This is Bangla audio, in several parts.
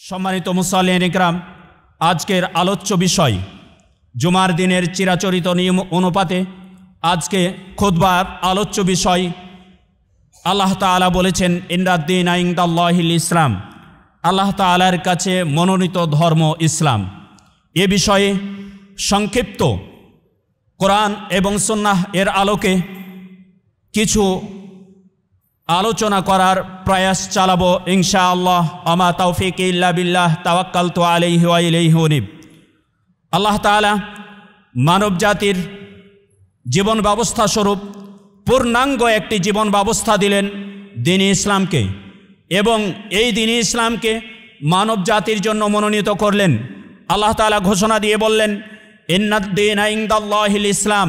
সম্মানিত মুসল্লিন ইকরাম, আজকের আলোচ্য বিষয় জুমার দিনের চিরাচরিত নিয়ম অনুপাতে আজকে খুতবার আলোচ্য বিষয় আল্লাহ তাআলা বলেছেন ইন্নাদ-দীন ইনদাল্লাহিল ইসলাম, আল্লাহ তাআলার কাছে মনোনীত ধর্ম ইসলাম। এ বিষয়ে সংক্ষিপ্ত কোরআন এবং সুন্নাহ এর আলোকে কিছু আলোচনা করার প্রয়াস চালাবো ইনশাআল্লাহ। আমা তাওফিক ইল্লা বিল্লাহ, তাওয়াক্কালতু আলাইহি ওয়া ইলাইহি উনীব। আল্লাহ তাআলা মানব জাতির জীবন ব্যবস্থা স্বরূপ পূর্ণাঙ্গ একটি জীবন ব্যবস্থা দিলেন দ্বীন-ই ইসলামকে, এবং এই দ্বীন-ই ইসলামকে মানব জাতির জন্য মনোনীত করলেন। আল্লাহ তাআলা ঘোষণা দিয়ে বললেন ইন্নাদ-দীন ইনদাল্লাহিল ইসলাম,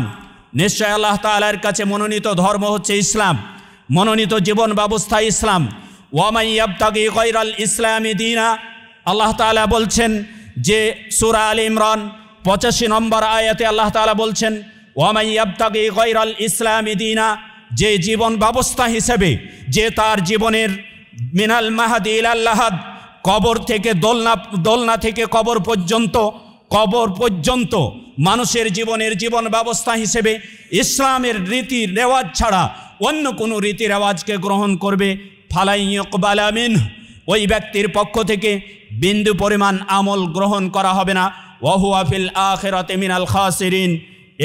নিশ্চয় আল্লাহ তাআলার কাছে মনোনীত ধর্ম হচ্ছে ইসলাম, মনোনীত জীবন ব্যবস্থা ইসলাম। ওয়া মান ইয়াবতাগি গায়রাল ইসলামি দীনা, আল্লাহ তাআলা বলছেন যে সূরা আল ইমরান 85 নম্বর আয়াতে আল্লাহ তাআলা বলছেন ওয়া মান ইয়াবতাগি গায়রাল ইসলামি দীনা, যে জীবন ব্যবস্থা হিসেবে যে তার জীবনের মিনাল মাহাদি ইলাল লাহাদ, কবর থেকে দোলনা থেকে কবর পর্যন্ত মানুষের জীবনের জীবন ব্যবস্থা হিসেবে ইসলামের রীতি রেওয়াজ ছাড়া অন্য কোনো রীতি রেওয়াজকে গ্রহণ করবে, ফালাই ইউকবালা মিনহু, ওই ব্যক্তির পক্ষ থেকে বিন্দু পরিমাণ আমল গ্রহণ করা হবে না। ওয়া হুয়া ফিল আখিরাতি মিনাল খাসিরিন,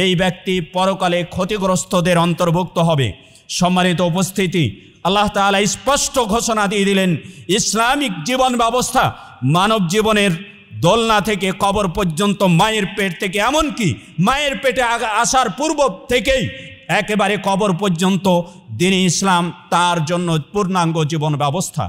এই ব্যক্তি পরকালে ক্ষতিগ্রস্তদের অন্তর্ভুক্ত হবে। সম্মানিত উপস্থিতি, আল্লাহ তাআলা স্পষ্ট ঘোষণা দিয়ে দিলেন ইসলামিক জীবন ব্যবস্থা মানব জীবনের দোলনা থেকে কবর পর্যন্ত, মায়ের পেট থেকে এমনকি মায়ের পেটে আসার পূর্ব থেকেই একেবারে কবর পর্যন্ত দ্বীন-ই ইসলাম তার জন্য পূর্ণাঙ্গ জীবন ব্যবস্থা।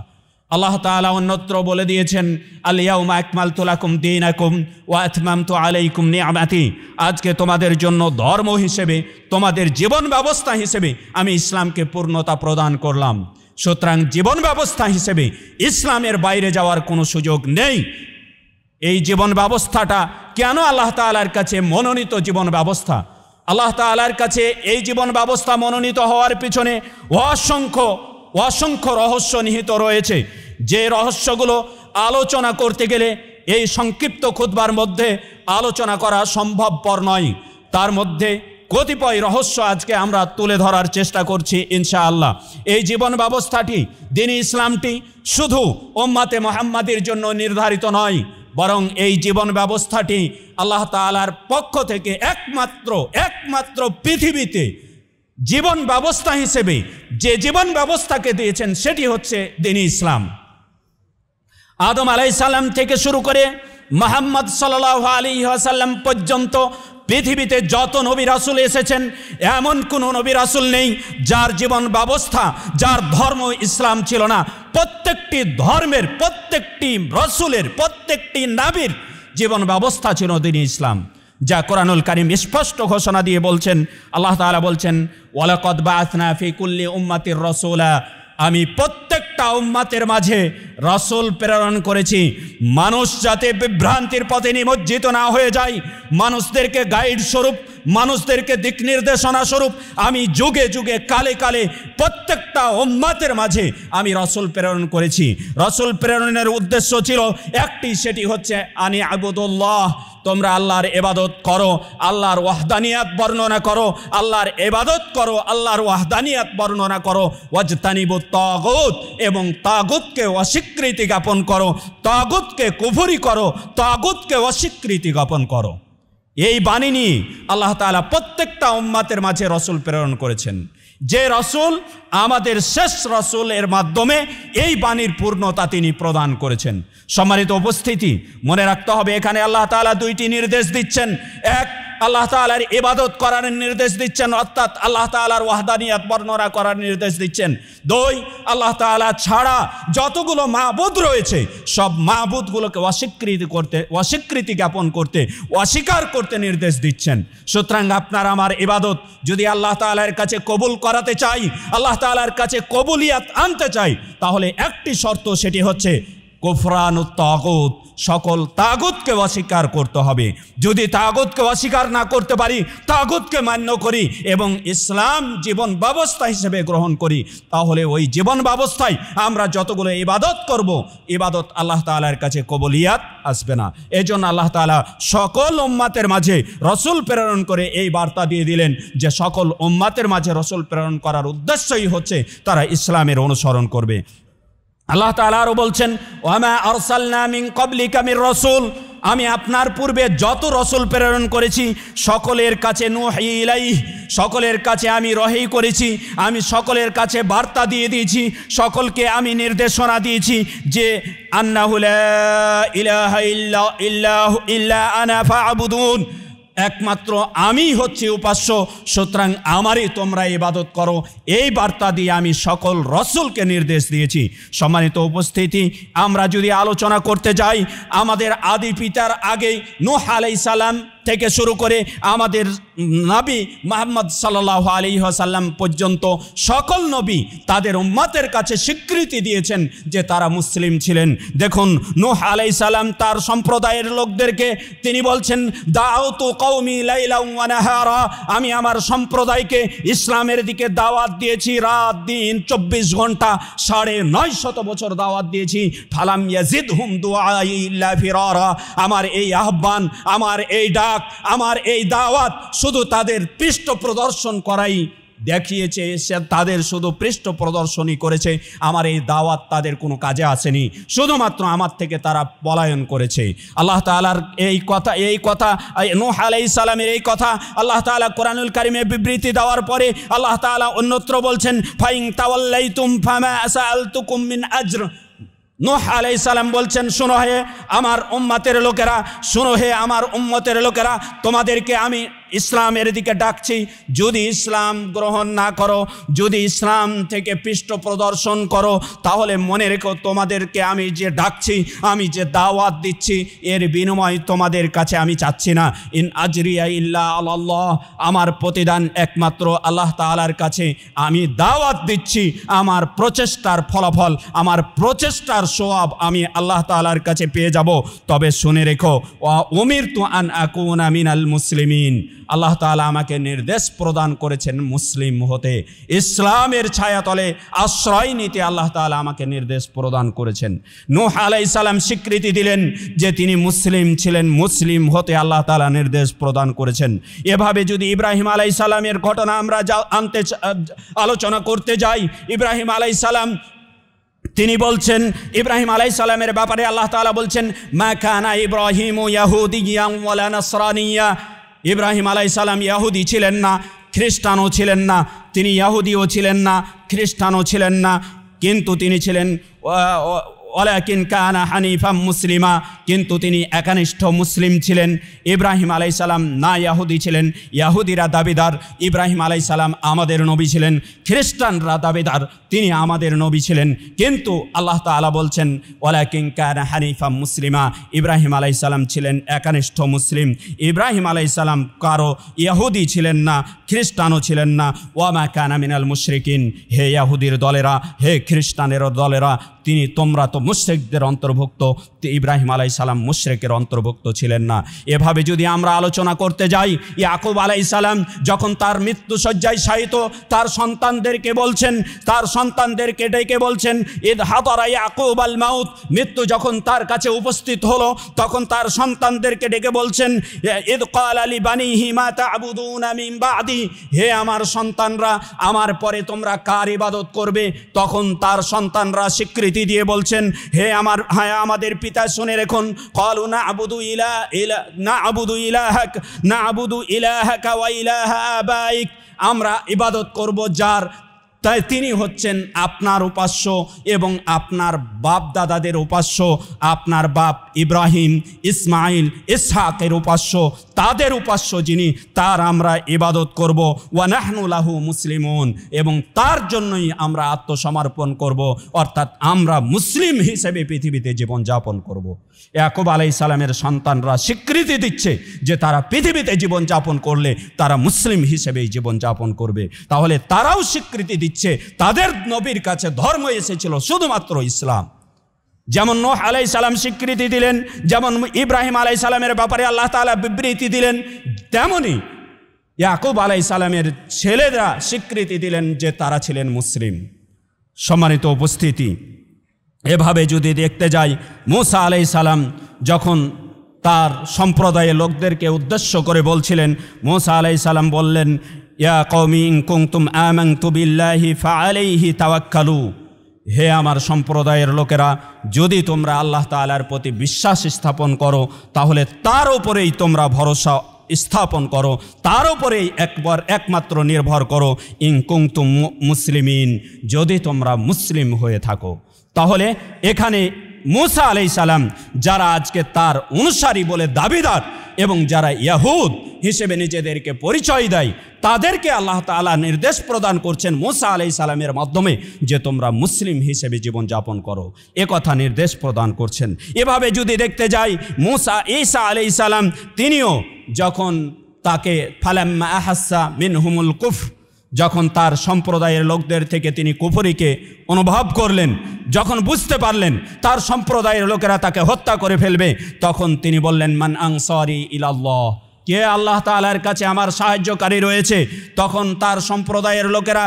আল্লাহ তাআলা অন্যত্র বলে দিয়েছেন আল ইয়াউমা আকমালতু লাকুম দীনাকুম ওয়া আতমামতু আলাইকুম নি'মাতি, আজকে তোমাদের জন্য ধর্ম হিসেবে, তোমাদের জীবন ব্যবস্থা হিসেবে আমি ইসলামকে পূর্ণতা প্রদান করলাম। সুতরাং জীবন ব্যবস্থা হিসেবে ইসলামের বাইরে যাওয়ার কোনো সুযোগ নেই। এই জীবন ব্যবস্থাটা কেন আল্লাহ তাআলার কাছে মনোনীত জীবন ব্যবস্থা? আল্লাহ তাআলার কাছে এই জীবন ব্যবস্থা মনোনীত হওয়ার পিছনে অসংখ্য রহস্য নিহিত রয়েছে, যে রহস্যগুলো আলোচনা করতে গেলে এই সংক্ষিপ্ত খুতবার মধ্যে আলোচনা করা সম্ভবপর নয়। তার মধ্যে কতিপয় রহস্য আজকে আমরা তুলে ধরার চেষ্টা করছি ইনশাআল্লাহ। এই জীবন ব্যবস্থাটি, দ্বীন-ই ইসলামটি শুধু উম্মতে মুহাম্মাদের জন্য নির্ধারিত নয়, বরং এই জীবন ব্যবস্থাটি আল্লাহ তাআলার পক্ষ থেকে একমাত্র পৃথিবীতে জীবন ব্যবস্থা হিসেবে যে জীবন ব্যবস্থাকে দিয়েছেন সেটি হচ্ছে দ্বীন-ই ইসলাম। আদম আলাইহিস সালাম থেকে শুরু করে মুহাম্মদ সাল্লাল্লাহু আলাইহি ওয়াসাল্লাম পর্যন্ত পৃথিবীতে যত নবী রাসূল এসেছেন, এমন কোনো নবী রাসূল নেই যার জীবন ব্যবস্থা, যার ধর্ম ইসলাম ছিল না। প্রত্যেকটি ধর্মের, প্রত্যেকটি রাসূলের, প্রত্যেকটি নবীর জীবন ব্যবস্থা ছিল দ্বীন-ই ইসলাম, যা কোরআনুল কারীম স্পষ্ট ঘোষণা দিয়ে বলছেন। আল্লাহ তাআলা বলছেন ওয়ালাকাদ বাআসনা ফি কুল্লি উম্মাতির রাসূলা, আমি প্রত্যেকটা উম্মাতের মাঝে রাসূল প্রেরণ করেছি, মানুষ যাতে বিভ্রান্তির পথে নিমজ্জিত না হয়ে যায়, মানুষদেরকে গাইড স্বরূপ, মানুষদেরকে দিক নির্দেশনা স্বরূপ আমি যুগে যুগে কালে কালে প্রত্যেকটা উম্মাতের মাঝে আমি রাসূল প্রেরণ করেছি। রাসূল প্রেরণের উদ্দেশ্য ছিল একটি, সেটি হচ্ছে আনি আবুদুল্লাহ, তোমরা আল্লাহর ইবাদত করো, আল্লাহর ওয়াহদানিয়াত বর্ণনা করো, আল্লাহর ইবাদত করো, আল্লাহর ওয়াহদানিয়াত বর্ণনা করো। ওয়াজতানিবুত তাগুত, এবং তাগুতকে অস্বীকৃতি জ্ঞাপন করো, তাগুতকে কুফরি করো, তাগুতকে অস্বীকৃতি জ্ঞাপন করো। এই বাণী নিয়ে আল্লাহ তাআলা প্রত্যেকটা উম্মাতের মাঝে রাসূল প্রেরণ করেছেন। যে রাসূল আমাদের শেষ রাসূল, এর মাধ্যমে এই বাণীর পূর্ণতা তিনি প্রদান করেছেন। সম্মানিত উপস্থিতি, মনে রাখতে হবে এখানে আল্লাহ তাআলা দুইটি নির্দেশ দিচ্ছেন। এক, আল্লাহ তাআলার ইবাদত করার নির্দেশ দিচ্ছেন, অর্থাৎ আল্লাহ তাআলার ওয়াহদানিয়াত বর্ণনা করার নির্দেশ দিচ্ছেন। দুই, আল্লাহ তাআলা ছাড়া যতগুলো মাবুদ রয়েছে সব মাবুদগুলোকে অস্বীকৃতি জ্ঞাপন করতে, অস্বীকার করতে নির্দেশ দিচ্ছেন। সুতরাং আপনার আমার ইবাদত যদি আল্লাহ তাআলার কাছে কবুল করাতে চাই, আল্লাহ তাআলার কাছে কবুলিয়াত আনতে চাই, তাহলে একটি শর্ত, সেটি হচ্ছে কুফরানুত তাগুত, সকল তাগুতকে অস্বীকার করতে হবে। যদি তাগুতকে অস্বীকার না করতে পারি, তাগুতকে মান্য করি এবং ইসলাম জীবন ব্যবস্থা হিসেবে গ্রহণ করি, তাহলে ওই জীবন ব্যবস্থায় আমরা যতগুলো ইবাদত করব, ইবাদত আল্লাহ তাআলার কাছে কবুলিয়াত আসবে না। এজন্য আল্লাহ তাআলা সকল উম্মাতের মাঝে রসুল প্রেরণ করে এই বার্তা দিয়ে দিলেন যে সকল উম্মাতের মাঝে রসুল প্রেরণ করার উদ্দেশ্যই হচ্ছে তারা ইসলামের অনুসরণ করবে। আল্লাহ তাআলা আরও বলছেন, ওয়ামা আরসালনা মিন ক্বাবলিকা মির রাসূল, আমি আপনার পূর্বে যত রসুল প্রেরণ করেছি সকলের কাছে নুহি ইলাইহি, সকলের কাছে আমি ওহী করেছি, আমি সকলের কাছে বার্তা দিয়ে দিয়েছি, সকলকে আমি নির্দেশনা দিয়েছি যে আন্নাহু লা ইলাহা ইল্লা আনা ফা'বুদুন, একমাত্র আমি হচ্ছি উপাস্য, সুতরাং আমারই তোমরা ইবাদত করো। এই বার্তা দিয়ে আমি সকল রসুলকে নির্দেশ দিয়েছি। সম্মানিত উপস্থিতি, আমরা যদি আলোচনা করতে যাই, আমাদের আদি পিতার আগে নূহ আলাইহিস সালাম থেকে শুরু করে আমাদের নবী মুহাম্মদ সাল্লাল্লাহু আলাইহি ওয়াসাল্লাম পর্যন্ত সকল নবী তাদের উম্মতের কাছে স্বীকৃতি দিয়েছেন যে তারা মুসলিম ছিলেন। দেখুন, নূহ আলাইহিস সালাম তার সম্প্রদায়ের লোকদেরকে তিনি বলছেন, দাউতু কওমি লাইলান ওয়া নাহারা, আমি আমার সম্প্রদায়কে ইসলামের দিকে দাওয়াত দিয়েছি রাত দিন 24 ঘন্টা, 950 বছর দাওয়াত দিয়েছি। ফালাম ইয়াজিদহুম দুআই ইল্লা ফিরারা, আমার এই আহ্বান, আমার এই ডাক, আমার এই দাওয়াত শুধু তাদের পৃষ্ঠ প্রদর্শন করাই দেখিয়েছে, সে তাদের শুধু পৃষ্ঠ প্রদর্শনই করেছে, আমার এই দাওয়াত তাদের কোনো কাজে আসেনি, শুধুমাত্র আমার থেকে তারা পলায়ন করেছে। আল্লাহ তাআলার এই কথা নূহ আলাইহিস সালামের এই কথা আল্লাহ তাআলা কোরআনুল কারীমে বিবৃতি দেওয়ার পরে আল্লাহ তাআলা অন্যত্র বলছেন, ফাইন তাওয়াল্লাইতুম ফামা সাআলতুকুম মিন আজর। নূহ আলাইহিস সালাম বলছেন, শোনো হে আমার উম্মতের লোকেরা, শোনো হে আমার উম্মতের লোকেরা, তোমাদেরকে আমি ইসলামের দিকে ডাকছি, যদি ইসলাম গ্রহণ না করো, যদি ইসলাম থেকে পৃষ্ঠ প্রদর্শন করো, তাহলে মনে রেখো তোমাদেরকে আমি যে ডাকছি, আমি যে দাওয়াত দিচ্ছি, এর বিনিময় তোমাদের কাছে আমি চাচ্ছি না। ইন আজরিয়া ইল্লা আলাল্লাহ, আমার প্রতিদান একমাত্র আল্লাহ তাআলার কাছে। আমি দাওয়াত দিচ্ছি, আমার প্রচেষ্টার ফলাফল, আমার প্রচেষ্টার সওয়াব আমি আল্লাহ তাআলার কাছে পেয়ে যাব। তবে শুনে রেখো, ওয়া উমিরতু আন আকুনা মিনাল মুসলিমিন, আল্লাহ তাআলা আমাকে নির্দেশ প্রদান করেছেন মুসলিম হতে, ইসলামের ছায়াতলে আশ্রয় নিতে আল্লাহ তাআলা আমাকে নির্দেশ প্রদান করেছেন। নূহ আলাইহিস সালাম স্বীকৃতি দিলেন যে তিনি মুসলিম ছিলেন, মুসলিম হতে আল্লাহ তাআলা নির্দেশ প্রদান করেছেন। এভাবে যদি ইব্রাহিম আলাইহিস সালামের ঘটনা আমরা আলোচনা করতে যাই, ইব্রাহিম আলাইহিস সালাম তিনি বলছেন, ইব্রাহিম আলাইহিস সালামের ব্যাপারে আল্লাহ তাআলা বলছেন, মা কানা ইব্রাহিমু ইয়াহুদিয়্যান ওয়ালা নাসরানিয়্যা, ইব্রাহিম আলাইহিস সালাম ইয়াহুদি ছিলেন না, খ্রিস্টানও ছিলেন না, তিনি ইয়াহুদিও ছিলেন না, খ্রিস্টানও ছিলেন না, কিন্তু তিনি ছিলেন ওয়ালাকিন কানা হানিফাম মুসলিমা, কিন্তু তিনি একনিষ্ঠ মুসলিম ছিলেন। ইব্রাহিম আলাইহিস সালাম না ইয়াহুদি ছিলেন, ইয়াহুদিরা দাবিদার ইব্রাহিম আলাইহিস সালাম আমাদের নবী ছিলেন, খ্রিস্টানরা দাবিদার তিনি আমাদের নবী ছিলেন, কিন্তু আল্লাহ তাআলা বলছেন ওয়ালাকিন কানা হানিফাম মুসলিমা, ইব্রাহিম আলাইহিস সালাম ছিলেন একনিষ্ঠ মুসলিম। ইব্রাহিম আলাইহিস সালাম কারো ইয়াহুদি ছিলেন না, খ্রিস্টানও ছিলেন না। ওয়ামা কানা মিনাল মুশরিকিন, হে ইয়াহুদির দলেরা, হে খ্রিস্টানের দলেরা, তোমরা তো মুশরিকদের অন্তর্ভুক্ত, ইব্রাহিম আলাইহিস সালাম মুশরিকের অন্তর্ভুক্ত ছিলেন না। এভাবে যদি আমরা আলোচনা করতে যাই, ইয়াকুব আলাইহিস সালাম যখন তার মৃত্যুশয্যায় শায়িত, তার সন্তানদেরকে বলছেন, তার সন্তানদেরকে ডেকে বলছেন, ইদ হাদারা ইয়াকুব আল মাউত, মৃত্যু যখন তার কাছে উপস্থিত হলো, তখন তার সন্তানদেরকে ডেকে বলছেন, ইদ ক্বালা লি বানিহি মা তা'বুদুনা মিন বা'দি, হে আমার সন্তানরা, আমার পরে তোমরা কার ইবাদত করবে? তখন তার সন্তানরা স্বীকৃতি দিয়ে বলছেন, হে আমাদের পিতা, শুনে রাখুন, ক্বালু না'বুদু ইলাহাকা ওয়া ইলাহা আবাইক, আমরা ইবাদত করব যার, তাই তিনি হচ্ছেন আপনার উপাস্য এবং আপনার বাপ দাদাদের উপাস্য, আপনার বাপ ইব্রাহিম, ইসমাইল, ইসহাকের উপাস্য, তাদের উপাস্য যিনি, তার আমরা ইবাদত করব। ওয়া নাহনু লাহু মুসলিমুন, এবং তার জন্যই আমরা আত্মসমর্পণ করব, অর্থাৎ আমরা মুসলিম হিসেবে পৃথিবীতে জীবনযাপন করব। ইয়াকুব আলাইহিস সালামের সন্তানরা স্বীকৃতি দিচ্ছে যে তারা পৃথিবীতে জীবনযাপন করলে তারা মুসলিম হিসেবেই জীবনযাপন করবে। তাহলে তারাও স্বীকৃতি দিচ্ছে তাদের নবীর কাছে ধর্ম এসেছিল শুধুমাত্র ইসলাম। যেমন নূহ আলাইহিস সালাম স্বীকৃতি দিলেন, যেমন ইব্রাহিম আলাইহিস সালামের ব্যাপারে আল্লাহ তাআলা বিবৃতি দিলেন, তেমনি ইয়াকুব আলাইহিস সালামের ছেলেরা স্বীকৃতি দিলেন যে তারা ছিলেন মুসলিম। সম্মানিত উপস্থিতি, এভাবে যদি দেখতে যাই, মূসা আলাইহিস সালাম যখন তার সম্প্রদায়ের লোকদেরকে উদ্দেশ্য করে বলছিলেন, মূসা আলাইহিস সালাম বললেন, ইয়া কওমি ইন কুনতুম আমানতু বিল্লাহি ফাআলাইহি তাওয়াক্কালু, হে আমার সম্প্রদায়ের লোকেরা, যদি তোমরা আল্লাহ তাআলার প্রতি বিশ্বাস স্থাপন করো তাহলে তার উপরেই তোমরা ভরসা স্থাপন করো, তার উপরেই একমাত্র নির্ভর করো, ইন কুনতুম মুসলিমিন, যদি তোমরা মুসলিম হয়ে থাকো। তাহলে এখানে মূসা আলাইহিস সালাম যারা আজকে তার অনুসারী বলে দাবিদার এবং যারা ইয়াহুদ হিসেবে নিজেদেরকে পরিচয় দেয়, তাদেরকে আল্লাহ তাআলা নির্দেশ প্রদান করছেন মূসা আলাইহিস সালামের মাধ্যমে যে তোমরা মুসলিম হিসেবে জীবনযাপন করো, কথা নির্দেশ প্রদান করছেন। এভাবে যদি দেখতে যাই, ঈসা আলাইহিস সালাম তিনিও যখন তাকে ফালাম্মা আহাসসা মিনহুমুল কুফর, যখন তার সম্প্রদায়ের লোকদের থেকে তিনি কুফরিকে অনুভব করলেন, যখন বুঝতে পারলেন তার সম্প্রদায়ের লোকেরা তাকে হত্যা করে ফেলবে, তখন তিনি বললেন, মান আনসারি ইলাল্লাহ, কে আল্লাহ তাআলার কাছে আমার সাহায্যকারী রয়েছে। তখন তার সম্প্রদায়ের লোকেরা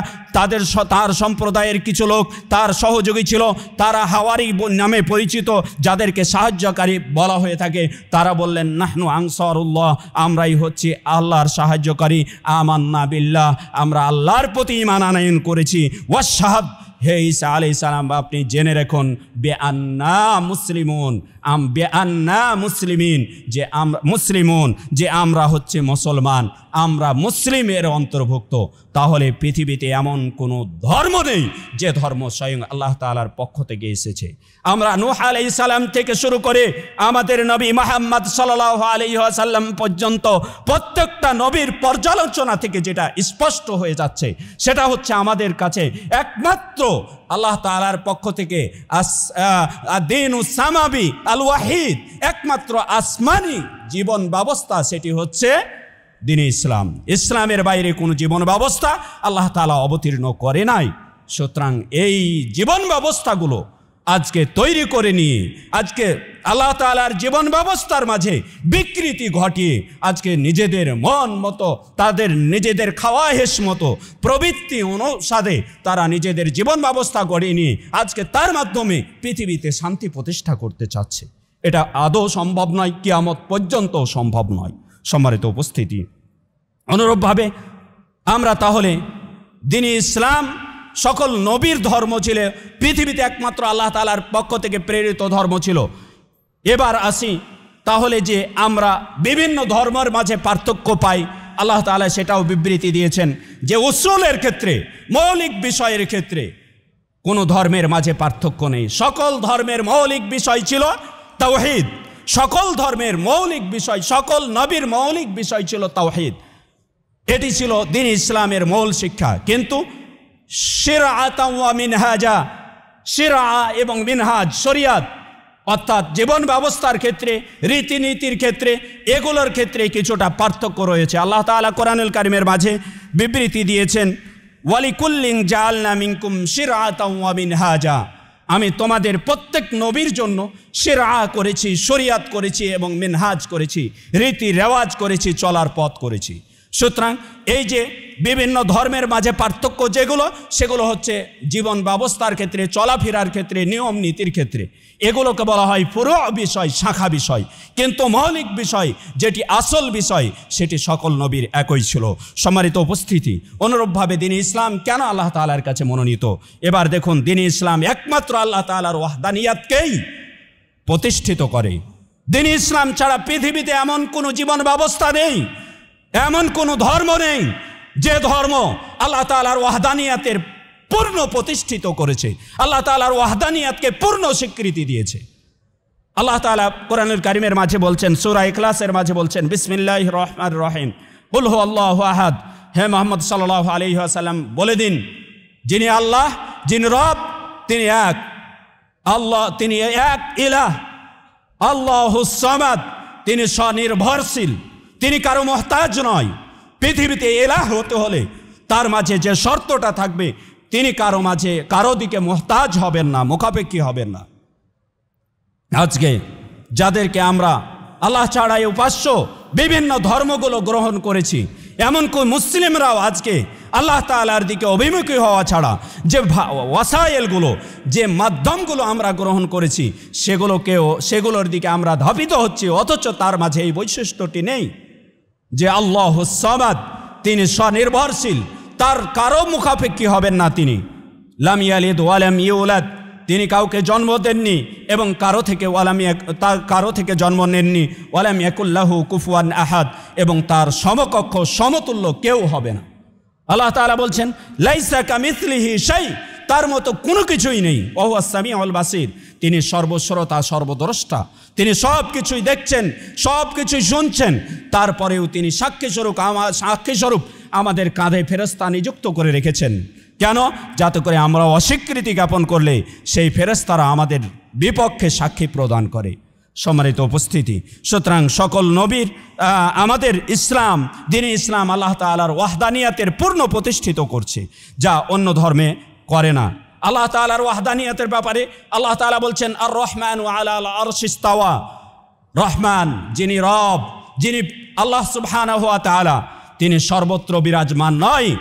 তার সম্প্রদায়ের কিছু লোক তার সহযোগী ছিল, তারা হাওয়ারি নামে পরিচিত, যাদেরকে সাহায্যকারী বলা হয়ে থাকে, তারা বললেন, নাহনু আনসারুল্লাহ, আমরাই হচ্ছি আল্লাহর সাহায্যকারী, আমান্না বিল্লাহ, আমরা আল্লাহর প্রতি ঈমান আনয়ন করেছি, ওয়াশহাদ, হে ঈসা আলাইহিস সালাম আপনি জেনে রাখুন, বেআন্না মুসলিমুন, বেআন্না মুসলিমিন, যে আমরা হচ্ছে মুসলমান, আমরা মুসলিমের অন্তর্ভুক্ত। তাহলে পৃথিবীতে এমন কোনো ধর্ম নেই যে ধর্ম স্বয়ং আল্লাহ তাআলার পক্ষ থেকে এসেছে। আমরা নূহ আলাইহিস সালাম থেকে শুরু করে আমাদের নবী মুহাম্মদ সাল্লাল্লাহু আলাইহি ওয়াসাল্লাম পর্যন্ত প্রত্যেকটা নবীর পর্যালোচনা থেকে যেটা স্পষ্ট হয়ে যাচ্ছে, সেটা হচ্ছে আমাদের কাছে একমাত্র আল্লাহ তাআলার পক্ষ থেকে দ্বীনুস সামাবি আল ওয়াহিদ, একমাত্র আসমানি জীবন ব্যবস্থা, সেটি হচ্ছে দ্বীনে ইসলাম। ইসলামের বাইরে কোনো জীবন ব্যবস্থা আল্লাহ তাআলা অবতীর্ণ করে নাই। সুতরাং এই জীবন ব্যবস্থাগুলো আজকে তৈরি করে নিয়ে আজকে আল্লাহ তাআলার জীবন ব্যবস্থার মাঝে বিকৃতি ঘটিয়ে আজকে নিজেদের মন মতো, তাদের নিজেদের খাওয়াহেস মতো প্রবৃত্তি অনুসারে তারা নিজেদের জীবন ব্যবস্থা গড়িয়ে নিয়ে আজকে তার মাধ্যমে পৃথিবীতে শান্তি প্রতিষ্ঠা করতে চাচ্ছে। এটা আদৌ সম্ভব নয়, কিয়ামত পর্যন্ত সম্ভব নয়। সম্মানিত উপস্থিতি, অনুরূপভাবে আমরা তাহলে দ্বীনে ইসলাম সকল নবীর ধর্ম ছিল, পৃথিবীতে একমাত্র আল্লাহ তাআলার পক্ষ থেকে প্রেরিত ধর্ম ছিল। এবার আসি তাহলে যে আমরা বিভিন্ন ধর্মের মাঝে পার্থক্য পাই, আল্লাহ তাআলা সেটাও বিবৃতি দিয়েছেন যে উসুলের ক্ষেত্রে, মৌলিক বিষয়ের ক্ষেত্রে কোনো ধর্মের মাঝে পার্থক্য নেই। সকল ধর্মের মৌলিক বিষয় ছিল তাওহীদ, সকল ধর্মের মৌলিক বিষয়, সকল নবীর মৌলিক বিষয় ছিল তাওহীদ। এটি ছিল দ্বীন ইসলামের মূল শিক্ষা। কিন্তু শিরআতাও ওয়া মিনহাজা, শিরআ এবং মিনহাজ, শরিয়াত অর্থাৎ জীবন ব্যবস্থার ক্ষেত্রে, রীতিনীতির ক্ষেত্রে, এগুলোর ক্ষেত্রে কিছুটা পার্থক্য রয়েছে। আল্লাহ তাআলা কোরআনুল কারীমের মাঝে বিবৃতি দিয়েছেন, ওয়ালিকুল্লিন জাআলনা মিনকুম শিরআতাও ওয়া মিনহাজা, আমি তোমাদের প্রত্যেক নবীর জন্য শিরআ করেছি, শরিয়াত করেছি এবং মিনহাজ করেছি, রীতি রেওয়াজ করেছি, চলার পথ করেছি। সুতরাং এই যে বিভিন্ন ধর্মের মাঝে পার্থক্য যেগুলো, সেগুলো হচ্ছে জীবন ব্যবস্থার ক্ষেত্রে, চলাফেরার ক্ষেত্রে, নিয়ম নীতির ক্ষেত্রে, এগুলোকে বলা হয় ফুরু বিষয়, শাখা বিষয়। কিন্তু মৌলিক বিষয় যেটি আসল বিষয়, সেটি সকল নবীর একই ছিল। সম্মানিত উপস্থিতি, অনুরূপভাবে দ্বীনে ইসলাম কেন আল্লাহ তাআলার কাছে মনোনীত? এবার দেখুন, দ্বীনে ইসলাম একমাত্র আল্লাহ তাআলার ওয়াহদানিয়াতকেই প্রতিষ্ঠিত করে। দ্বীনে ইসলাম ছাড়া পৃথিবীতে এমন কোনো জীবন ব্যবস্থা নেই, এমন কোনো ধর্ম নেই যে ধর্ম আল্লাহ তাআলার ওয়াহদানিয়াতের পূর্ণ প্রতিষ্ঠিত করেছে, আল্লাহ তাআলার ওয়াহদানিয়াতকে পূর্ণ স্বীকৃতি দিয়েছে। আল্লাহ তাআলা কোরআনুল কারীমের মাঝে বলছেন, সূরা ইখলাসের মাঝে বলছেন, বিসমিল্লাহির রহমানির রহিম, কুল হুয়াল্লাহু আহাদ, হে মুহাম্মদ সাল্লাল্লাহু আলাইহি ওয়াসাল্লাম বলে দিন, যিনি আল্লাহ, যিনি রব, তিনি এক আল্লাহ, তিনি এক ইলাহ, আল্লাহুস সামাদ, তিনি স্বনির্ভরশীল, তিনি কারো মুহতাজ নয়। পৃথিবীতে ইলাহ হতে হলে তার মাঝে যে শর্তটা থাকবে, তিনি কারো মাঝে কারো দিকে মুহতাজ হবেন না, মুখাপেক্ষী হবেন না। আজকে যাদেরকে আমরা আল্লাহ ছাড়াই উপাস্য বিভিন্ন ধর্মগুলো গ্রহণ করেছি, এমনকি মুসলিমরাও আজকে আল্লাহ তাআলার দিকে অভিমুখী হওয়া ছাড়া যে ওয়াসাইলগুলো, যে মাধ্যমগুলো আমরা গ্রহণ করেছি সেগুলোর দিকে আমরা ধাবিত হচ্ছি, অথচ তার মাঝে এই বৈশিষ্ট্যটি নেই যে আল্লাহুস সামাদ, তিনি স্বনির্ভরশীল, তার কারো মুখাপেক্ষী হবেন না। তিনি লাম ইয়ালিদ ওয়া লাম ইউলাদ, তিনি কাউকে জন্ম দেননি এবং কারো থেকে জন্ম নেননি। ওয়ালাম ইয়াকুল্লাহু কুফুয়ান আহাদ, এবং তার সমকক্ষ সমতুল্য কেউ হবে না। আল্লাহ তাআলা বলছেন লাইসা কামিসলিহি শাই, তার মতো কোনো কিছুই নেই। ওয়া হুয়াস সামিউল বাসীর, তিনি সর্বশ্রোতা সর্বদ্রষ্টা, তিনি সব কিছুই দেখছেন, সব কিছুই শুনছেন। তারপরেও তিনি সাক্ষী স্বরূপ আমাদের কাঁধে ফেরেশতা নিযুক্ত করে রেখেছেন। কেন? যাতে করে আমরা অস্বীকৃতি জ্ঞাপন করলে সেই ফেরেশতারা আমাদের বিপক্ষে সাক্ষী প্রদান করে। সম্মানিত উপস্থিতি, সুতরাং সকল নবীর আমাদের ইসলাম, দ্বীন ইসলাম আল্লাহ তাআলার ওয়াহদানিয়াতের পূর্ণ প্রতিষ্ঠিত করছে, যা অন্য ধর্মে করে না। আল্লাহ তাআলার ওয়াহদানিয়াতের ব্যাপারে আল্লাহ তাআলা বলছেন আর রহমান আলাল আরশি ইস্তাওয়া, রহমান যিনি রব, যিনি আল্লাহ সুবহানাহু ওয়া তাআলা, তিনি সর্বত্র বিরাজমান নয়।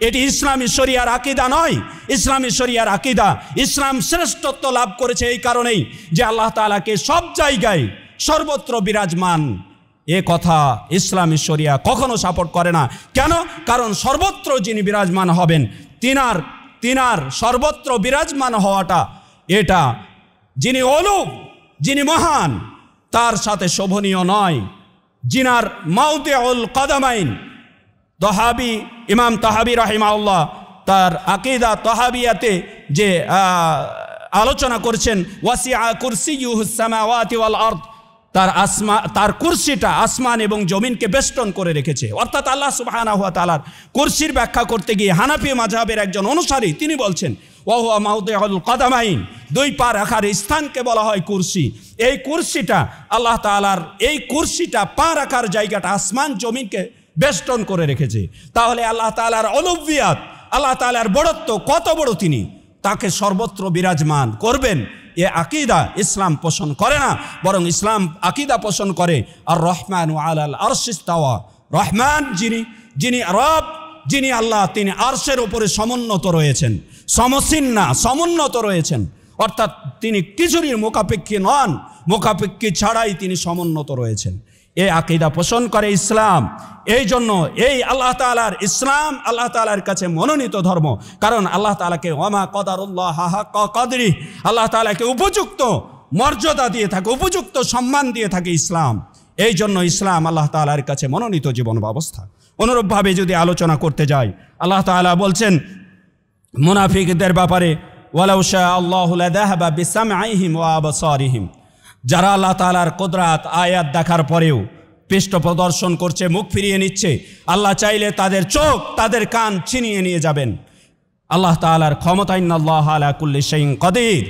এটি ইসলামী শরিয়ার আকীদা নয়। ইসলামী শরিয়ার আকীদা, ইসলাম শ্রেষ্ঠত্ব লাভ করেছে এই কারণেই যে আল্লাহ তাআলাকে সব জায়গায় সর্বত্র বিরাজমান, এ কথা ইসলামী শরিয়া কখনো সাপোর্ট করে না। কেন? কারণ সর্বত্র যিনি বিরাজমান হবেন, তিনার সর্বত্র বিরাজমান হওয়াটা, এটা যিনি অলৌক, যিনি মহান, তার সাথে শোভনীয় নয়। জিনার মাউদিউল কদামাইন, তহাবি ইমাম তহাবি রাহিমাহুল্লাহ তার আকীদা তহাবিয়াতে যে আলোচনা করছেন, ওয়াসিআ কুরসিয়ুহুস সামাওয়াতি ওয়াল আরদ, তার কুরসিটা আসমান এবং জমিনকে বেষ্টন করে রেখেছে। অর্থাৎ আল্লাহ সুবহানাহু ওয়া তাআলার কুরসির ব্যাখ্যা করতে গিয়ে হানাফি মাযহাবের একজন অনুসারী তিনি বলছেন ওয়া হুয়া মাউদিউল কদামাইন, দুই পা রাখার স্থানকে বলা হয় কুরসি। এই কুরসিটা আল্লাহ তাআলার, এই কুরসিটা পা রাখার জায়গাটা আসমান জমিনকে বেষ্টন করে রেখেছে। তাহলে আল্লাহ তাআলার অলৌকিয়াত, আল্লাহ তাআলার বড়ত্ব কত বড়, তিনি তাকে সর্বত্র বিরাজমান করবেন, এ আকীদা ইসলাম পোষণ করে না। বরং ইসলাম আকীদা পোষণ করে আর রহমান আলাল আরশি ইস্তাওয়া, রহমান যিনি রব, যিনি আল্লাহ, তিনি আরশের উপরে সমুন্নত রয়েছেন, সমসীন না, সমুন্নত রয়েছেন। অর্থাৎ তিনি কিছুরই মুখাপেক্ষী নন, মুখাপেক্ষী ছাড়াই তিনি সমুন্নত রয়েছেন। এই আকীদা পোষণ করে ইসলাম। এই জন্য এই আল্লাহ তাআলার ইসলাম আল্লাহ তাআলার কাছে মনোনীত ধর্ম। কারণ আল্লাহ তাআলাকে ওয়ামা কদারুল্লাহ হাক্কা কদরি, আল্লাহ তাআলাকে উপযুক্ত মর্যাদা দিয়ে থাকে, উপযুক্ত সম্মান দিয়ে থাকে ইসলাম। এই জন্য ইসলাম আল্লাহ তাআলার কাছে মনোনীত জীবন ব্যবস্থা। অনুরূপভাবে যদি আলোচনা করতে যাই, আল্লাহ তাআলা বলছেন মুনাফিকদের ব্যাপারে ওয়ালাউ শা আল্লাহু লাযাহাবা বিসামঈহিম ওয়া আবসারিহিম, যারা আল্লাহ তাআলার কুদরত আয়াত দেখার পরেও পৃষ্ঠ প্রদর্শন করছে, মুখ ফিরিয়ে নিচ্ছে, আল্লাহ চাইলে তাদের চোখ, তাদের কান ছিনিয়ে নিয়ে যাবেন। আল্লাহ তাআলার ক্ষমতা, ইন্নাল্লাহা আলা কুল্লি শাইইন কাদির,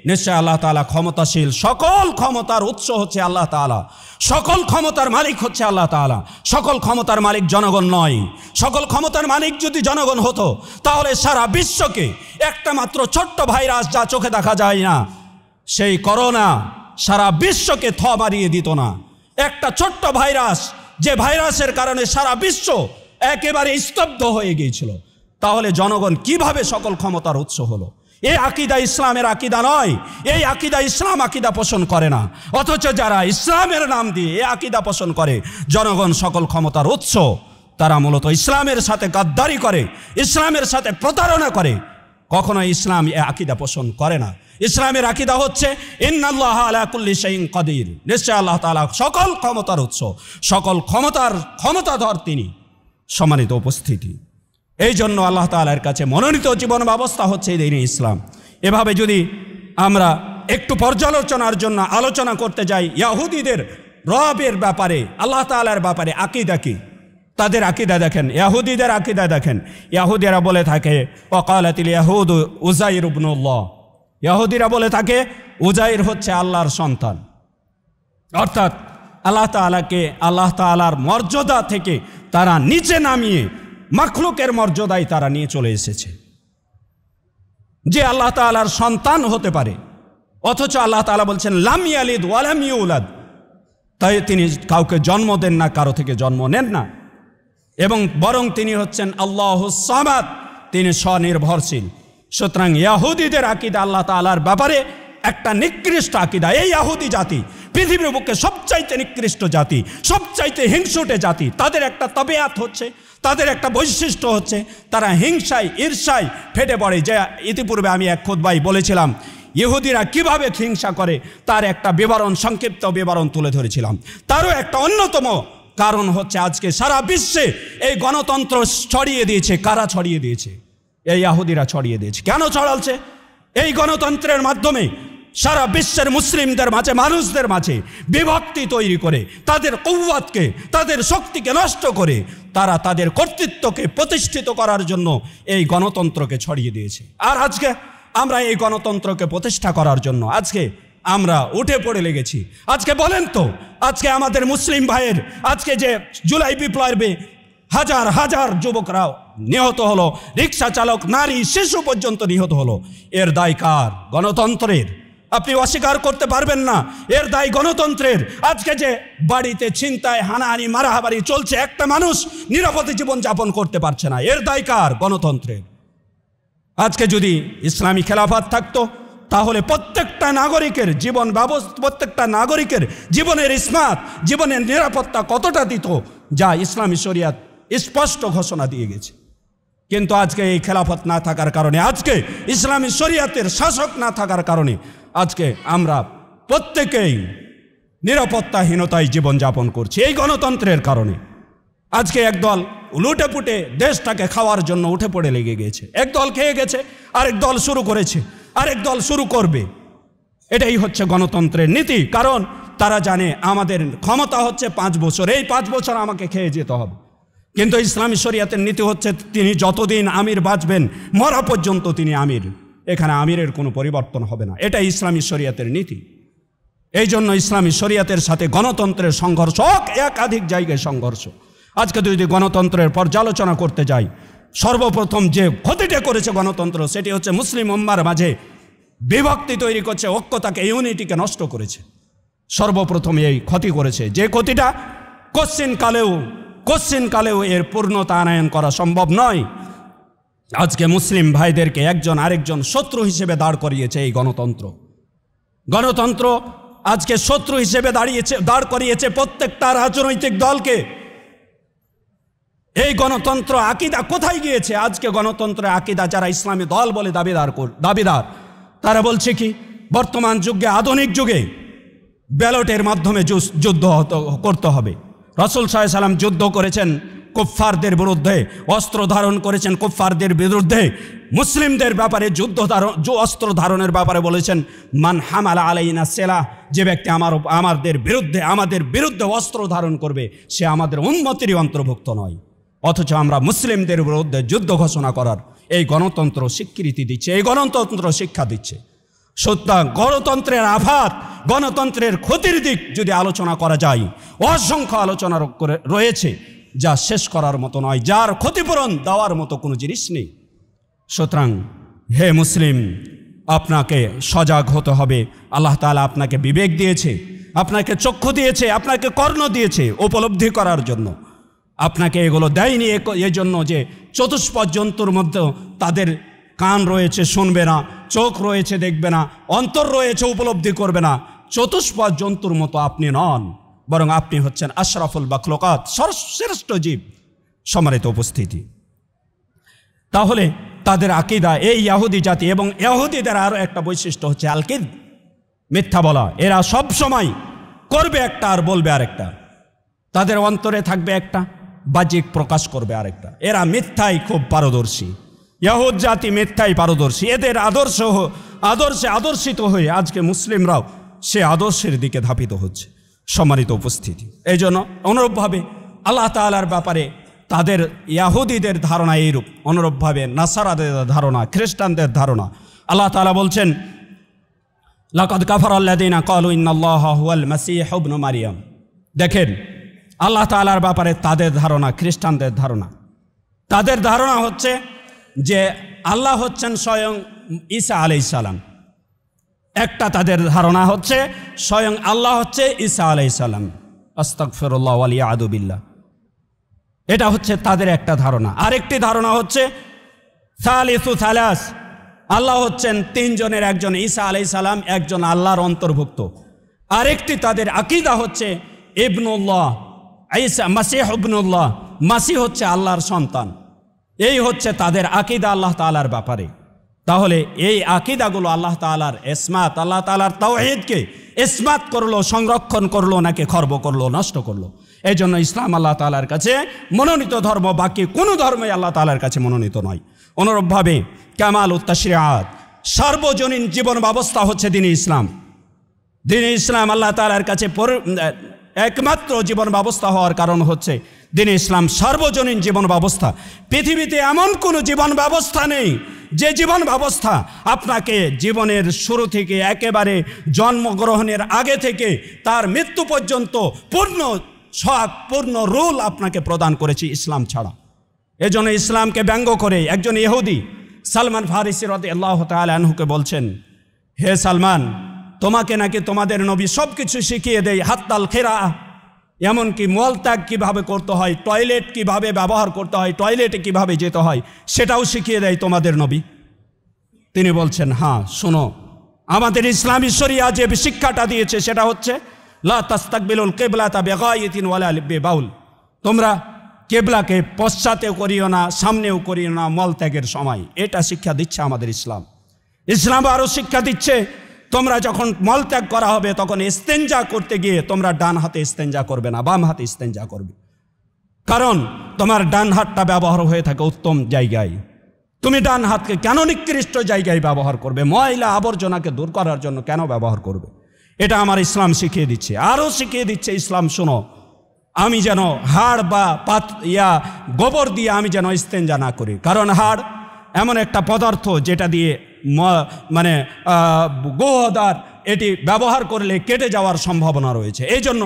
নিশ্চয় আল্লাহ তাআলা ক্ষমতাশীল। সকল ক্ষমতার উৎস হচ্ছে আল্লাহ তাআলা, সকল ক্ষমতার মালিক হচ্ছে আল্লাহ তাআলা। সকল ক্ষমতার মালিক জনগণ নয়। সকল ক্ষমতার মালিক যদি জনগণ হতো, তাহলে সারা বিশ্বকে একটা মাত্র ছোট্ট ভাইরাস, যা চোখে দেখা যায় না, সেই করোনা সারা বিশ্বকে থ মারিয়ে দিত না। একটা ছোট্ট ভাইরাস, যে ভাইরাসের কারণে সারা বিশ্ব একেবারে স্তব্ধ হয়ে গিয়েছিল, তাহলে জনগণ কিভাবে সকল ক্ষমতার উৎস হলো? এই আকীদা ইসলামের আকীদা নয়। এই আকীদা ইসলাম আকীদা পোষণ করে না। অথচ যারা ইসলামের নাম দিয়ে এই আকীদা পোষণ করে জনগণ সকল ক্ষমতার উৎস, তারা মূলত ইসলামের সাথে গাদ্দারি করে, ইসলামের সাথে প্রতারণা করে। কখনো ইসলাম এই আকীদা পোষণ করে না। ইসলামের আকীদা হচ্ছে ইন্নাল্লাহা আলা কুল্লি শাইইন কাদির, নিশ্চয় আল্লাহ তাআলা সকল ক্ষমতার উৎস, সকল ক্ষমতাধর তিনি। সম্মানিত উপস্থিতি, এই জন্য আল্লাহ তাআলার কাছে মনোনীত জীবন ব্যবস্থা হচ্ছে দ্বীন ইসলাম। এভাবে যদি আমরা একটু পর্যালোচনার জন্য আলোচনা করতে যাই, ইহুদিদের রবের ব্যাপারে, আল্লাহ তাআলার ব্যাপারে আকীদা কি, তাদের আকীদা দেখেন, ইহুদিদের আকীদা দেখেন। ইহুদিরা বলে থাকে ওয়াকালাতিল ইয়াহুদু উযাইর ইবনুল্লাহ, ইহুদিরা বলে থাকে উযাইর হচ্ছে আল্লাহর সন্তান। অর্থাৎ আল্লাহ তাআলাকে, আল্লাহ তাআলার মর্যাদা থেকে তারা নিচে নামিয়ে মাখলুকের মর্যাদায় তারা নিয়ে চলে এসেছে। যে আল্লাহ তাআলার সন্তান হতে পারে, অথচ আল্লাহ তাআলা বলছেন লাম ইয়ালিদ ওয়া লাম ইউলাদ, তাই তিনি কাউকে জন্ম দেন না, কারো থেকে জন্ম নেন না, এবং বরং তিনি হচ্ছেন আল্লাহুস সামাদ, তিনি স্বনির্ভরশীল। সুতরাং ইহুদিদের আকীদা আল্লাহ তাআলার ব্যাপারে একটা নিকৃষ্ট আকীদা। এই ইহুদি জাতি পৃথিবীর বুকে সবচাইতে নিকৃষ্ট জাতি, সবচাইতে হিংসুটে জাতি। তাদের একটা তবিয়াত হচ্ছে, তাদের একটা বৈশিষ্ট্য হচ্ছে, তারা হিংসায় ঈর্ষায় ফেটে পড়ে। যে ইতিপূর্বে আমি এক খুতবায় বলেছিলাম ইহুদিরা কিভাবে হিংসা করে তার একটা বিবরণ, সংক্ষিপ্ত বিবরণ তুলে ধরেছিলাম। তারও একটা অন্যতম কারণ হচ্ছে আজকে সারা বিশ্বে এই গণতন্ত্র ছড়িয়ে দিয়েছে। কারা ছড়িয়ে দিয়েছে? এই ইহুদিরা ছড়িয়ে দিয়েছে। কেন ছড়াচ্ছে? এই গণতন্ত্রের মাধ্যমে সারা বিশ্বের মুসলিমদের মাঝে, মানুষদের মাঝে বিভক্তি তৈরি করে, তাদের কওয়াতকে, তাদের শক্তিকে নষ্ট করে তারা তাদের কর্তৃত্বকে প্রতিষ্ঠিত করার জন্য এই গণতন্ত্রকে ছড়িয়ে দিয়েছে। আর আজকে আমরা এই গণতন্ত্রকে প্রতিষ্ঠা করার জন্য আজকে আমরা উঠে পড়ে লেগেছি। আজকে বলেন তো, আজকে আমাদের মুসলিম ভাইয়ের আজকে যে জুলাই বিপ্লবে হাজার হাজার যুবকরাও নিহত হলো, রিক্সা চালক, নারী, শিশু পর্যন্ত নিহত হলো, এর দায় কার? গণতন্ত্রের। আপনি অস্বীকার করতে পারবেন না, এর দায় গণতন্ত্রের। আজকে যে বাড়িতে ছিনতাই, হানাহানি, মারাহারি চলছে, একটা মানুষ নিরাপদে জীবন যাপন করতে পারছে না, এর দায় কার? গণতন্ত্রের। আজকে যদি ইসলামী খেলাফত থাকতো তাহলে প্রত্যেকটা নাগরিকের জীবন ব্যবস্থা, প্রত্যেকটা নাগরিকের জীবনের ইসমাত, জীবনের নিরাপত্তা কতটা দিত, যা ইসলামী শরিয়াত স্পষ্ট ঘোষণা দিয়ে গেছে। কিন্তু আজকে এই খেলাফত না থাকার কারণে, আজকে ইসলামী শরিয়াতের শাসক না থাকার কারণে আজকে আমরা প্রত্যেকেই নিরাপত্তাহীনতায় জীবনযাপন করছি এই গণতন্ত্রের কারণে। আজকে একদল লুটে পুটে দেশটাকে খাওয়ার জন্য উঠে পড়ে লেগে গেছে। একদল খেয়ে গেছে, আরেক দল শুরু করেছে, আরেক দল শুরু করবে। এটাই হচ্ছে গণতন্ত্রের নীতি। কারণ তারা জানে আমাদের ক্ষমতা হচ্ছে 5 বছর, এই 5 বছর আমাকে খেয়ে যেতে হবে। কিন্তু ইসলামী শরিয়াতের নীতি হচ্ছে তিনি যতদিন আমির বাঁচবেন, মরা পর্যন্ত তিনি আমির। এখানে আমিরের কোনো পরিবর্তন হবে না। এটাই ইসলামী শরিয়াতের নীতি। এই জন্য ইসলামী শরিয়াতের সাথে গণতন্ত্রের সংঘর্ষ, একাধিক জায়গায় সংঘর্ষ। আজকে যদি গণতন্ত্রের পর্যালোচনা করতে যাই, সর্বপ্রথম যে ক্ষতিটা করেছে গণতন্ত্র, সেটি হচ্ছে মুসলিম উম্মার মাঝে বিভক্তি তৈরি করছে, ঐক্যতাকে, ইউনিটিকে নষ্ট করেছে। সর্বপ্রথম এই ক্ষতি করেছে, যে ক্ষতিটা কোশ্চিনকালেও এর পূর্ণতা আনয়ন করা সম্ভব নয়। আজকে মুসলিম ভাইদেরকে একজন আরেকজন শত্রু হিসেবে দাঁড় করিয়েছে এই গণতন্ত্র। গণতন্ত্র আজকে শত্রু হিসেবে দাঁড় করিয়েছে প্রত্যেকটা রাজনৈতিক দলকে। এই গণতন্ত্র আকীদা কোথায় গিয়েছে? আজকে গণতন্ত্রের আকীদা যারা ইসলামী দল বলে দাবিদার, তারা বলছে কি বর্তমান যুগে, আধুনিক যুগে ব্যালটের মাধ্যমে যুদ্ধ করতে হবে। রাসূল সাল্লাল্লাহু আলাইহি ওয়াসাল্লাম যুদ্ধ করেছেন কুফফারদের বিরুদ্ধে, অস্ত্র ধারণ করেছেন কুফফারদের বিরুদ্ধে। মুসলিমদের ব্যাপারে অস্ত্র ধারণের ব্যাপারে বলেছেন মান হামালা আলাইনা সিলাহ, যে ব্যক্তি আমাদের বিরুদ্ধে অস্ত্র ধারণ করবে সে আমাদের উম্মতেরই অন্তর্ভুক্ত নয়। অথচ আমরা মুসলিমদের বিরুদ্ধে যুদ্ধ ঘোষণা করার এই গণতন্ত্র স্বীকৃতি দিচ্ছে, এই গণতন্ত্র শিক্ষা দিচ্ছে। সুতরাং গণতন্ত্রের আঘাত, গণতন্ত্রের ক্ষতির দিক যদি আলোচনা করা যায়, অসংখ্য আলোচনা রয়েছে, যা শেষ করার মতো নয়, যার ক্ষতিপূরণ দেওয়ার মতো কোনো জিনিস নেই। সুতরাং হে মুসলিম, আপনাকে সজাগ হতে হবে। আল্লাহ তাআলা আপনাকে বিবেক দিয়েছে, আপনাকে চক্ষু দিয়েছে, আপনাকে কর্ণ দিয়েছে উপলব্ধি করার জন্য। আপনাকে এগুলো দেয়নি এই জন্য যে চতুষ্পদ জন্তুর মধ্যে তাদের কান রয়েছে, শুনবে না, চোখ রয়েছে, দেখবে না, অন্তর রয়েছে, উপলব্ধি করবে না। চতুষ্পদ জন্তুর মতো আপনি নন, বরং আপনি হচ্ছেন আশরাফুল মাখলুকাত, সর্বশ্রেষ্ঠ জীব। সম্মানিত উপস্থিতি, তাহলে তাদের আকীদা এই ইহুদি জাতি, এবং ইহুদিদের আরও একটা বৈশিষ্ট্য হচ্ছে আল-কিযব, মিথ্যা বলা। এরা সব সময় করবে একটা আর বলবে আরেকটা। তাদের অন্তরে থাকবে একটা, বাহ্যিক প্রকাশ করবে আরেকটা। এরা মিথ্যায় খুব পারদর্শী। ইহুদ জাতি মিথ্যায় পারদর্শী। এদের আদর্শে আদর্শিত হয়ে আজকে মুসলিমরাও সে আদর্শের দিকে ধাবিত হচ্ছে। সম্মানিত উপস্থিতি, এই জন্য অনুরূপভাবে আল্লাহ তাআলার ব্যাপারে তাদের ইহুদিদের ধারণা এইরূপ, অনুরূপভাবে নাসারাদের ধারণা, খ্রিস্টানদের ধারণা। আল্লাহ তাআলা বলছেন লাকাদ কাফারাল্লাযীনা ক্বালু ইন্নাল্লাহা হুয়াল মাসীহ ইবনু মারইয়াম। দেখেন আল্লাহ তাআলার ব্যাপারে তাদের ধারণা, খ্রিস্টানদের ধারণা, তাদের ধারণা হচ্ছে যে আল্লাহ হচ্ছেন স্বয়ং ঈসা আলাইহিস সালাম। একটা তাদের ধারণা হচ্ছে স্বয়ং আল্লাহ হচ্ছে ঈসা আলাইহিস সালাম। আস্তাগফিরুল্লাহ ওয়া লিয়াযু বিল্লাহ। এটা হচ্ছে তাদের একটা ধারণা। আরেকটি ধারণা হচ্ছে সালিসু সালাস, আল্লাহ হচ্ছেন তিনজনের একজন, ঈসা আলাইহিস সালাম একজন আল্লাহর অন্তর্ভুক্ত। আরেকটি তাদের আকীদা হচ্ছে ইবনুল্লাহ, ঈসা মাসীহ ইবনুল্লাহ, মাসীহ হচ্ছে আল্লাহর সন্তান। এই হচ্ছে তাদের আকীদা আল্লাহ তাআলার ব্যাপারে। তাহলে এই আকীদাগুলো আল্লাহ তাআলার ইসমাত, আল্লাহ তাআলার তাওহীদকে ইসমাত করলো, সংরক্ষণ করলো নাকি খর্ব করলো, নষ্ট করলো? এই জন্য ইসলাম আল্লাহ তাআলার কাছে মনোনীত ধর্ম, বাকি কোনো ধর্মই আল্লাহ তাআলার কাছে মনোনীত নয়। অনুরূপভাবে কামালুত তাশরিআত, সার্বজনীন জীবন ব্যবস্থা হচ্ছে দ্বীন ইসলাম। দ্বীন ইসলাম আল্লাহ তাআলার কাছে একমাত্র জীবন ব্যবস্থা হওয়ার কারণ হচ্ছে দ্বীন ইসলাম সার্বজনীন জীবন ব্যবস্থা। পৃথিবীতে এমন কোনো জীবন ব্যবস্থা নেই যে জীবন ব্যবস্থা আপনাকে জীবনের শুরু থেকে একেবারে জন্মগ্রহণের আগে থেকে তার মৃত্যু পর্যন্ত পূর্ণ সব পূর্ণ রুল আপনাকে প্রদান করেছে ইসলাম ছাড়া। এজন্য ইসলামকে ব্যঙ্গ করে একজন ইহুদি সালমান ফারিসি রাদিয়াল্লাহু তাআলা আনহুকে বলছেন, হে সালমান, তোমাকে নাকি তোমাদের নবী সব কিছু শিখিয়ে দেয়, হাত্তাল খিরা, এমনকি মলত্যাগ কীভাবে করতে হয়, টয়লেট কিভাবে ব্যবহার করতে হয়, টয়লেটে কিভাবে যেতে হয় সেটাও শিখিয়ে দেয় তোমাদের নবী। তিনি বলছেন, হ্যাঁ শোনো, আমাদের ইসলামী শরিয়া যে শিক্ষাটা দিয়েছে সেটা হচ্ছে লা তাস্তাকবিলুল কিবলাতা বিগায়াতিন ওয়ালা বিবাউল, তোমরা কেবলাকে পশ্চাতেও করিও না, সামনেও করিও না মলত্যাগের সময়। এটা শিক্ষা দিচ্ছে আমাদের ইসলাম। ইসলাম আরও শিক্ষা দিচ্ছে, তোমরা যখন মলত্যাগ করা হবে তখন ইস্তেঞ্জা করতে গিয়ে তোমরা ডান হাতে ইস্তেঞ্জা করবে না, বাম হাতে ইস্তেঞ্জা করবে। কারণ তোমার ডান হাতটা ব্যবহার হয়ে থাকে উত্তম জায়গায়, তুমি ডান হাতকে কেন নিকৃষ্ট জায়গায় ব্যবহার করবে? ময়লা আবর্জনাকে দূর করার জন্য কেন ব্যবহার করবে? এটা আমার ইসলাম শিখিয়ে দিচ্ছে। আরও শিখিয়ে দিচ্ছে ইসলাম, শোনো, আমি যেন হাড় বা গোবর দিয়ে আমি যেন ইস্তেঞ্জা না করি। কারণ হাড় এমন একটা পদার্থ যেটা দিয়ে মানে গোহদার এটি ব্যবহার করলে কেটে যাওয়ার সম্ভাবনা রয়েছে, এই জন্য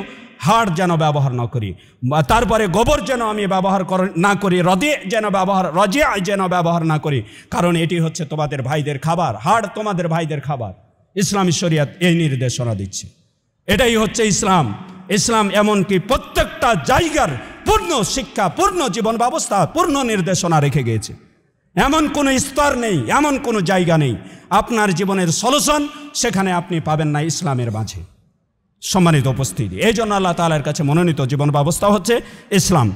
হাড় যেন ব্যবহার না করি। তারপরে গোবর যেন আমি ব্যবহার না করি, রজিয়া যেন ব্যবহার না করি, কারণ এটি হচ্ছে তোমাদের ভাইদের খাবার, হাড় তোমাদের ভাইদের খাবার। ইসলামী শরিয়াত এই নির্দেশনা দিচ্ছে। এটাই হচ্ছে ইসলাম। ইসলাম এমনকি প্রত্যেকটা জায়গার পূর্ণ শিক্ষা, পূর্ণ জীবন ব্যবস্থা, পূর্ণ নির্দেশনা রেখে গিয়েছে। এমন কোনো স্তর নেই, এমন কোনো জায়গা নেই আপনার জীবনের সলিউশন সেখানে আপনি পাবেন না ইসলামের মাঝে। সম্মানিত উপস্থিতি, এই জন্য আল্লাহ তাআলার কাছে মনোনীত জীবন ব্যবস্থা হচ্ছে ইসলাম।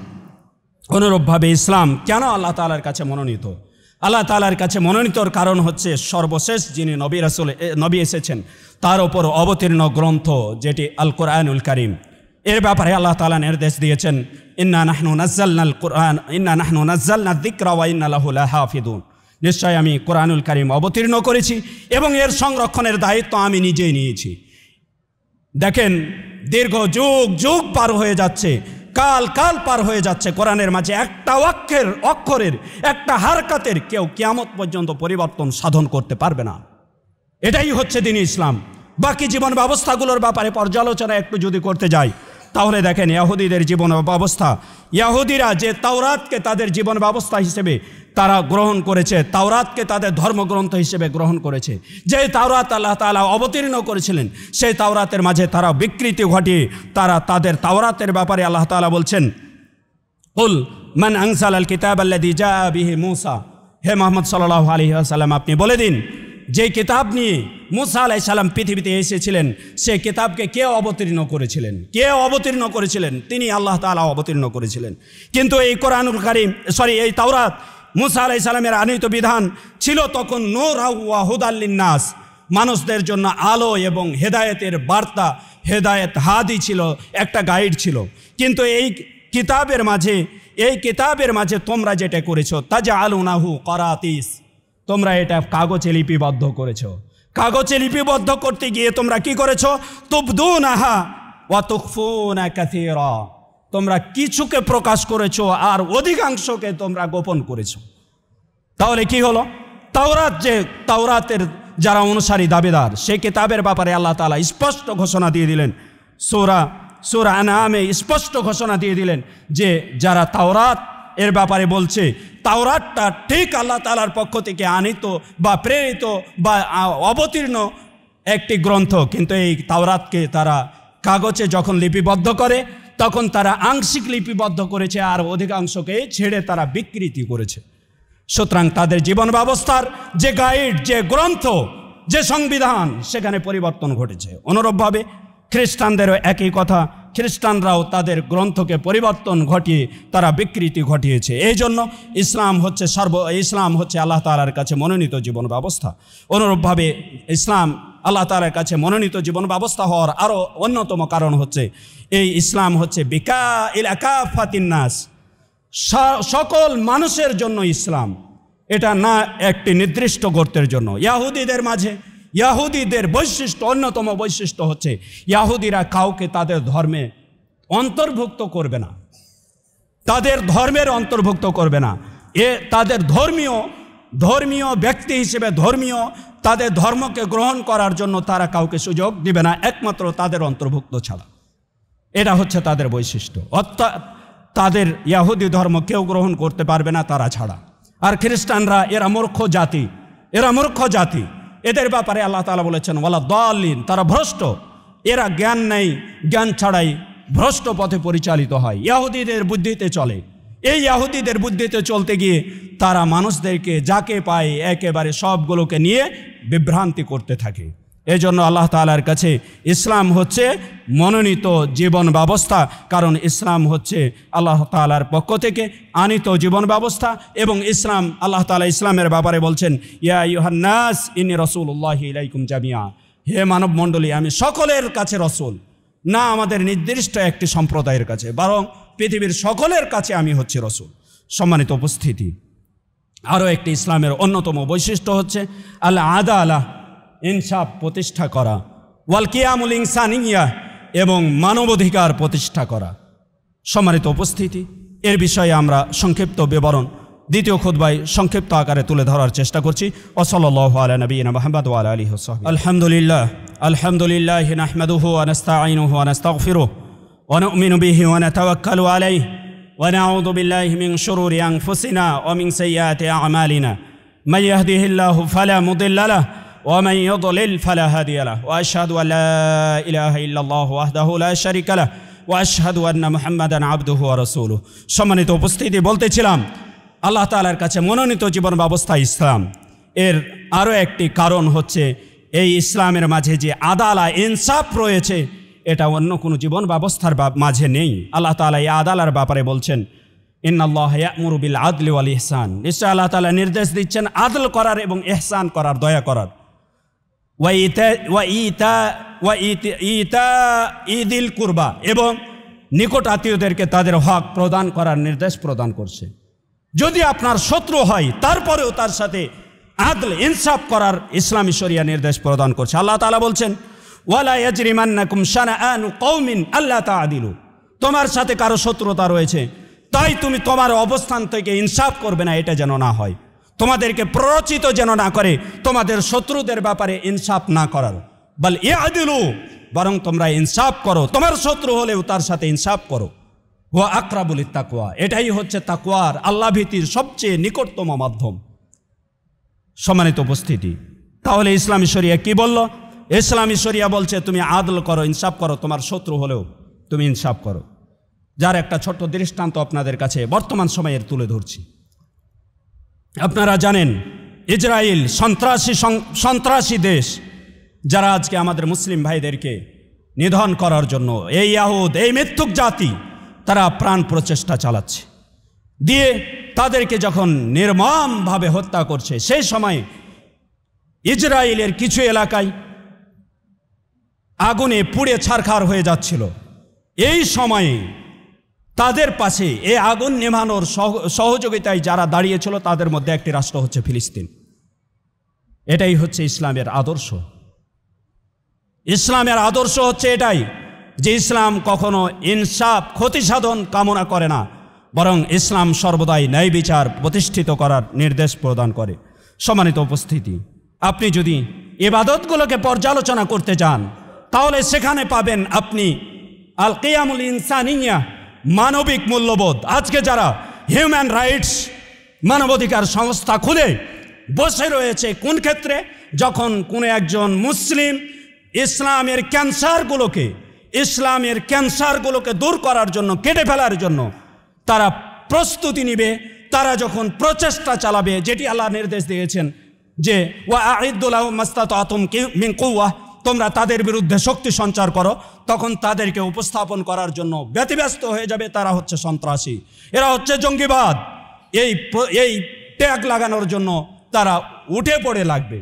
অনুরূপভাবে ইসলাম কেন আল্লাহ তাআলার কাছে মনোনীত? আল্লাহ তাআলার কাছে মনোনীতর কারণ হচ্ছে সর্বশেষ যিনি নবী এসেছেন তার ওপর অবতীর্ণ গ্রন্থ যেটি আল কোরআনুল কারীম। এর ব্যাপারে আল্লাহ তাআলা নির্দেশ দিয়েছেন, ইন্না নাহনু নাযালনাল কুরআন ইন্না নাহনু নাযালনা যিকরা ওয়া ইন্না লাহু লাহাফিজুন, নিশ্চয় আমি কোরআনুল কারীম অবতীর্ণ করেছি এবং এর সংরক্ষণের দায়িত্ব আমি নিজেই নিয়েছি। দেখেন, দীর্ঘ যুগ যুগ পার হয়ে যাচ্ছে, কাল কাল পার হয়ে যাচ্ছে, কোরআনের মাঝে একটা অক্ষরের একটা হারকাতের কেউ কিয়ামত পর্যন্ত পরিবর্তন সাধন করতে পারবে না। এটাই হচ্ছে দ্বীন ইসলাম। বাকি জীবন ব্যবস্থাগুলোর ব্যাপারে পর্যালোচনা একটু যদি করতে যাই তাহলে দেখেন ইহুদিদের জীবন ব্যবস্থা, ইহুদিরা যে তাওরাতকে তাদের জীবন ব্যবস্থা হিসেবে তারা গ্রহণ করেছে, তাওরাতকে তাদের ধর্মগ্রন্থ হিসেবে গ্রহণ করেছে, যে তাওরাত আল্লাহ তাআলা অবতীর্ণ করেছিলেন সেই তাওরাতের মাঝে তারা বিকৃতি ঘটিয়ে তারা তাদের তাওরাতের ব্যাপারে আল্লাহ তাআলা বলছেন, কুল মান আনজালাল কিতাবাল্লাযী জাআ বিহি মূসা, হে মুহাম্মদ সাল্লাল্লাহু আলাইহি ওয়াসাল্লাম আপনি বলে দিন যে কিতাব নিয়ে মূসা আলাইহিস সালাম পৃথিবীতে এসেছিলেন সেই কিতাবকে কে অবতীর্ণ করেছিলেন? কে অবতীর্ণ করেছিলেন? তিনি আল্লাহ তাআলা অবতীর্ণ করেছিলেন। কিন্তু এই কোরআনুল কারীম এই তাওরাত মূসা আলাইহিস সালামের আনিত বিধান ছিল তখন নূরাও ওয়া হুদাল লিন্নাস, মানুষদের জন্য আলো এবং হেদায়েতের বার্তা, হেদায়েত হাদি ছিল, একটা গাইড ছিল। কিন্তু এই কিতাবের মাঝে তোমরা যেটা করেছো তাজআলুনাহু করাতিস, তোমরা এটা কাগজে লিপিবদ্ধ করেছো। কাগজে লিপিবদ্ধ করতে গিয়ে তোমরা কি করেছো? তুবদুনাহা ওয়া তুখফুনা কাসীরা, তোমরা কিছুকে প্রকাশ করেছো আর অধিকাংশকে তোমরা গোপন করেছো। তাহলে কি হলো? তাওরাতের যারা অনুসারী দাবিদার সেই কিতাবের ব্যাপারে আল্লাহ তাআলা স্পষ্ট ঘোষণা দিয়ে দিলেন, সূরা আনআমে স্পষ্ট ঘোষণা দিয়ে দিলেন যে যারা তাওরাত এর ব্যাপারে বলছে তাওরাতটা ঠিক আল্লাহ তাআলার পক্ষ থেকে আনিত বা প্রেরিত বা অবতীর্ণ একটি গ্রন্থ, কিন্তু এই তাওরাতকে তারা কাগজে যখন লিপিবদ্ধ করে তখন তারা আংশিক লিপিবদ্ধ করেছে আর অধিকাংশকে ছেড়ে তারা বিকৃতি করেছে। সুতরাং তাদের জীবন ব্যবস্থার যে গাইড, যে গ্রন্থ, যে সংবিধান, সেখানে পরিবর্তন ঘটেছে। অনুরূপভাবে খ্রিস্টানদেরও একই কথা, খ্রিস্টানরাও তাদের গ্রন্থকে পরিবর্তন ঘটিয়ে তারা বিকৃতি ঘটিয়েছে। এই জন্য ইসলাম হচ্ছে আল্লাহ তাআলার কাছে মনোনীত জীবন ব্যবস্থা। অনুরূপভাবে ইসলাম আল্লাহ তাআলার কাছে মনোনীত জীবন ব্যবস্থা হওয়ার আরও অন্যতম কারণ হচ্ছে এই ইসলাম হচ্ছে কাফাতিন নাস, সকল মানুষের জন্য ইসলাম। এটা না একটি নির্দিষ্ট গোত্রের জন্য। ইয়াহুদিদের বৈশিষ্ট্য, অন্যতম বৈশিষ্ট্য হচ্ছে ইয়াহুদিরা কাউকে তাদের ধর্মে অন্তর্ভুক্ত করবে না, তাদের ধর্মের অন্তর্ভুক্ত করবে না। তাদের ধর্মীয় ব্যক্তি হিসেবে তাদের ধর্মকে গ্রহণ করার জন্য তারা কাউকে সুযোগ দিবে না, একমাত্র তাদের অন্তর্ভুক্ত ছাড়া। এটা হচ্ছে তাদের বৈশিষ্ট্য। অর্থাৎ তাদের ইয়াহুদি ধর্ম কেউ গ্রহণ করতে পারবে না তারা ছাড়া। আর খ্রিস্টানরা এরা মূর্খ জাতি, এদের ব্যাপারে আল্লাহ তাআলা বলেছেন ওয়ালা দাল্লিন, তারা ভ্রষ্ট, এরা জ্ঞান নেই, জ্ঞান ছাড়াই ভ্রষ্ট পথে পরিচালিত হয়, ইয়াহুদিদের বুদ্ধিতে চলে। এই ইয়াহুদিদের বুদ্ধিতে চলতে গিয়ে তারা মানুষদেরকে যাকে পায় একেবারে সবগুলোকে নিয়ে বিভ্রান্তি করতে থাকে। এই জন্য আল্লাহ তাআলার কাছে ইসলাম হচ্ছে মনোনীত জীবন ব্যবস্থা, কারণ ইসলাম হচ্ছে আল্লাহ তাআলার পক্ষ থেকে আনিত জীবন ব্যবস্থা। এবং আল্লাহ তাআলা ইসলামের ব্যাপারে বলছেন ইয়া আইয়ুহান নাস ইন্নী রাসূলুল্লাহি ইলাইকুম জামিআ, হে মানব মণ্ডলী, আমি সকলের কাছে রসুল, না আমাদের নির্দিষ্ট একটি সম্প্রদায়ের কাছে, বরং পৃথিবীর সকলের কাছে আমি হচ্ছে রসুল। সম্মানিত উপস্থিতি, আরও একটি ইসলামের অন্যতম বৈশিষ্ট্য হচ্ছে আল আদালাহ, ইনসাফ প্রতিষ্ঠা করা, ওয়াল কিয়ামুল ইনসানিয়া, এবং মানবাধিকার প্রতিষ্ঠা করা। সম্মানিত উপস্থিতি, এর বিষয়ে আমরা সংক্ষিপ্ত বিবরণ দ্বিতীয় খুতবায় সংক্ষিপ্ত আকারে তুলে ধরার চেষ্টা করছি। ওয়াসাল্লাল্লাহু আলা নবিয়িনা মুহাম্মদ ওয়া আলা আলিহি ওয়া সাহবিহি। আলহামদুলিল্লাহ নাহমাদুহু ওয়া নাস্তাঈনুহু ওয়া নাস্তাগফিরুহু ওয়া নু'মিনু বিহি ওয়া নাতাওয়াক্কালু আলাইহি ওয়া নাউযু বিল্লাহি মিন শুরুরি আনফুসিনা ওয়া মিন সাইয়্যাতি আ'মালিনা মান ইয়াহদিহিল্লাহু ফালা মুদিল্লা লাহু ওয়া মান ইউদ্লিল ফালা হাদিয়া লাহু ওয়া আশহাদু আল লা ইলাহা ইল্লাল্লাহু ওয়াহদাহু লা শারীকা লাহু ওয়া আশহাদু আন্না মুহাম্মাদান আবদুহু ওয়া রাসূলুহু। সম্মানিত উপস্থিতি, বলতেছিলাম আল্লাহ তাআলার কাছে মনোনীত জীবন ব্যবস্থা ইসলাম। এর আরও একটি কারণ হচ্ছে এই ইসলামের মাঝে যে আদালা, ইনসাফ রয়েছে, এটা অন্য কোনো জীবন ব্যবস্থার মাঝে নেই। আল্লাহ তাআলা এই আদালার ব্যাপারে বলছেন ইন্নাল্লাহা ইয়া'মুরু বিল আদলি ওয়াল ইহসান, নিশ্চয় আল্লাহ তাআলা নির্দেশ দিচ্ছেন আদল করার এবং ইহসান করার, দয়া করার। ওয়া ইদিল কুরবা, এবং নিকট আত্মীয়দেরকে তাদের হক প্রদান করার নির্দেশ প্রদান করছে। যদি আপনার শত্রু হয় তারপরেও তার সাথে আদল, ইনসাফ করার ইসলামী শরিয়া নির্দেশ প্রদান করছে। আল্লাহ তাআলা বলছেন ওয়ালা ইয়াজরিমান্নাকুম শানাআনু কওমিন আল্লা তা'দিলু, তোমার সাথে কারো শত্রুতা রয়েছে তাই তুমি তোমার অবস্থান থেকে ইনসাফ করবে না, এটা যেন না হয়। তোমাদেরকে প্ররোচিত যেন না করে তোমাদের শত্রুদের ব্যাপারে ইনসাফ না করার, বল ইয়াদিলু, বরং তোমরা ইনসাফ করো, তোমার শত্রু হলেও তার সাথে ইনসাফ করো। ওয়া আকরাবু লিত্তাকওয়া, এটাই হচ্ছে তাকওয়ার, আল্লাহ ভীতির সবচেয়ে নিকটতম মাধ্যম। সম্মানিত উপস্থিতি, তাহলে ইসলামী শরিয়া কি বলল? ইসলামী শরিয়া বলছে তুমি আদল করো, ইনসাফ করো, তোমার শত্রু হলেও তুমি ইনসাফ করো। যার একটা ছোট্ট দৃষ্টান্ত আপনাদের কাছে বর্তমান সময়ের তুলে ধরছি। আপনারা জানেন ইসরায়েল সন্ত্রাসী দেশ, যারা আজকে আমাদের মুসলিম ভাইদেরকে নিধন করার জন্য, এই ইয়াহুদ, এই মিথ্যুক জাতি, তারা প্রাণ প্রচেষ্টা চালাচ্ছে, দিয়ে তাদেরকে যখন নির্মমভাবে হত্যা করছে, সেই সময় ইসরায়েলের কিছু এলাকায় আগুনে পুড়ে ছারখার হয়ে যাচ্ছিল। এই সময়ে তাদের পাশে এই আগুন নেভানোর সহযোগিতায় যারা দাঁড়িয়েছিল তাদের মধ্যে একটি রাষ্ট্র হচ্ছে ফিলিস্তিন। এটাই হচ্ছে ইসলামের আদর্শ। ইসলামের আদর্শ হচ্ছে এটাই যে ইসলাম কখনো ইনসাফ, ক্ষতি সাধন কামনা করে না, বরং ইসলাম সর্বদাই ন্যায় বিচার প্রতিষ্ঠিত করার নির্দেশ প্রদান করে। সম্মানিত উপস্থিতি, আপনি যদি ইবাদতগুলোকে পর্যালোচনা করতে চান তাহলে সেখানে পাবেন আপনি আল কিয়ামুল ইনসানিয়া, মানবিক মূল্যবোধ। আজকে যারা হিউম্যান রাইটস, মানবাধিকার সংস্থা খুলে বসে রয়েছে, কোন ক্ষেত্রে? যখন কোনো একজন মুসলিম ইসলামের ক্যান্সারগুলোকে দূর করার জন্য, কেটে ফেলার জন্য তারা প্রস্তুতি নিবে, তারা যখন প্রচেষ্টা চালাবে, যেটি আল্লাহ নির্দেশ দিয়েছেন যে ওয়াআইদ্দু লাহুম মাসতাতাতুম মিন কুওয়াহ, তোমরা তাদের বিরুদ্ধে শক্তি সঞ্চার করো, তখন তাদেরকে উপস্থাপন করার জন্য ব্যতিব্যস্ত হয়ে যাবে তারা হচ্ছে সন্ত্রাসী, এরা হচ্ছে জঙ্গিবাদ। এই ট্যাগ লাগানোর জন্য তারা উঠে পড়ে লাগবে।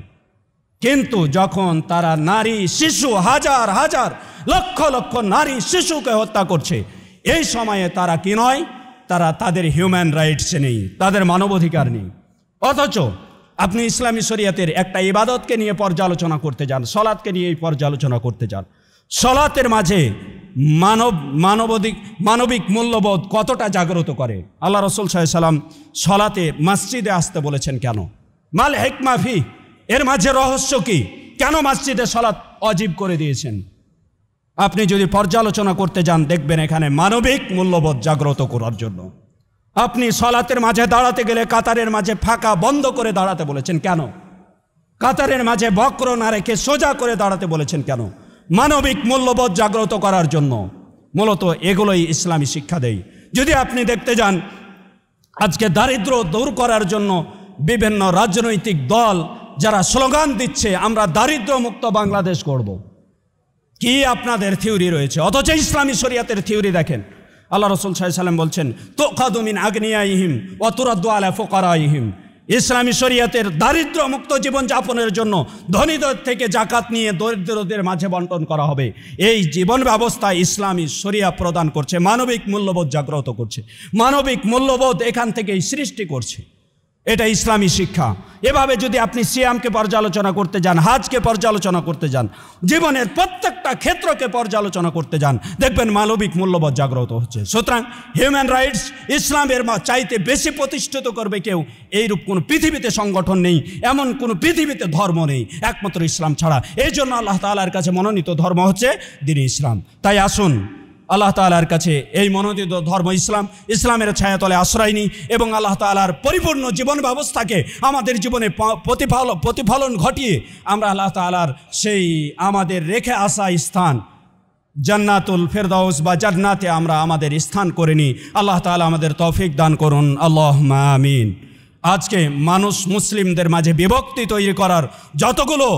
কিন্তু যখন তারা নারী শিশু, হাজার হাজার লক্ষ লক্ষ নারী শিশুকে হত্যা করছে, এই সময়ে তারা কি নয়, তারা তাদের হিউম্যান রাইটস নেই, তাদের মানবাধিকার নেই। অথচ আপনি ইসলামী শরিয়াতের একটা ইবাদতকে নিয়ে পর্যালোচনা করতে যান, সলাৎকে নিয়ে পর্যালোচনা করতে যান, সলাতের মাঝে মানবিক মূল্যবোধ কতটা জাগ্রত করে। আল্লাহ রসুল সাল্লাল্লাহু আলাইহি ওয়াসাল্লাম সলাতে মসজিদে আসতে বলেছেন কেন? মাল হিকমা ফি, এর মাঝে রহস্য কি? কেন মসজিদে সলাত ওয়াজিব করে দিয়েছেন? আপনি যদি পর্যালোচনা করতে যান দেখবেন এখানে মানবিক মূল্যবোধ জাগ্রত করার জন্য। আপনি সলাতের মাঝে দাঁড়াতে গেলে কাতারের মাঝে ফাঁকা বন্ধ করে দাঁড়াতে বলেছেন কেন? কাতারের মাঝে বক্র না রেখে সোজা করে দাঁড়াতে বলেছেন কেন? মানবিক মূল্যবোধ জাগ্রত করার জন্য। মূলত এগুলোই ইসলামী শিক্ষা দেয়। যদি আপনি দেখতে যান আজকে দারিদ্র দূর করার জন্য বিভিন্ন রাজনৈতিক দল যারা স্লোগান দিচ্ছে আমরা দারিদ্র মুক্ত বাংলাদেশ করব, কি আপনাদের থিওরি রয়েছে? অথচ ইসলামী শরিয়াতের থিওরি দেখেন, আল্লাহ রসুল সাল্লাল্লাহু আলাইহি ওয়াসাল্লাম বলছেন তুকাদু মিন আগনিয়াইহিম ওয়া তুরাদ্দু আলা ফুকারাইহিম। ইসলামী শরিয়াতের দারিদ্র মুক্ত জীবনযাপনের জন্য ধনীদের থেকে জাকাত নিয়ে দরিদ্রদের মাঝে বন্টন করা হবে। এই জীবন ব্যবস্থা ইসলামী শরিয়া প্রদান করছে, মানবিক মূল্যবোধ জাগ্রত করছে, মানবিক মূল্যবোধ এখান থেকেই সৃষ্টি করছে। এটা ইসলামী শিক্ষা। এভাবে যদি আপনি সিয়ামকে পর্যালোচনা করতে যান, হাজকে পর্যালোচনা করতে যান, জীবনের প্রত্যেকটা ক্ষেত্রকে পর্যালোচনা করতে যান, দেখবেন মানবিক মূল্যবোধ জাগ্রত হচ্ছে। সুতরাং হিউম্যান রাইটস ইসলামের চাইতে বেশি প্রতিষ্ঠিত করবে কেউ এইরূপ কোনো পৃথিবীতে সংগঠন নেই, এমন কোনো পৃথিবীতে ধর্ম নেই একমাত্র ইসলাম ছাড়া। এই জন্য আল্লাহ তাআলার কাছে মনোনীত ধর্ম হচ্ছে দ্বীন ইসলাম। তাই আসুন আল্লাহ তাআলার কাছে এই মনোনীত ধর্ম ইসলামের ছায়াতলে আশ্রয় নিই এবং আল্লাহ তাআলার পরিপূর্ণ জীবন ব্যবস্থাকে আমাদের জীবনে প্রতিফলন ঘটিয়ে আমরা আল্লাহ তাআলার সেই আমাদের রেখে আসা স্থান জান্নাতুল ফেরদাউস বা জান্নাতে আমরা আমাদের স্থান করে নিই। আল্লাহ তাআলা আমাদের তৌফিক দান করুন, আল্লাহুম্মা আমিন। আজকে মুসলিমদের মাঝে বিভক্তি তৈরি করার যতগুলো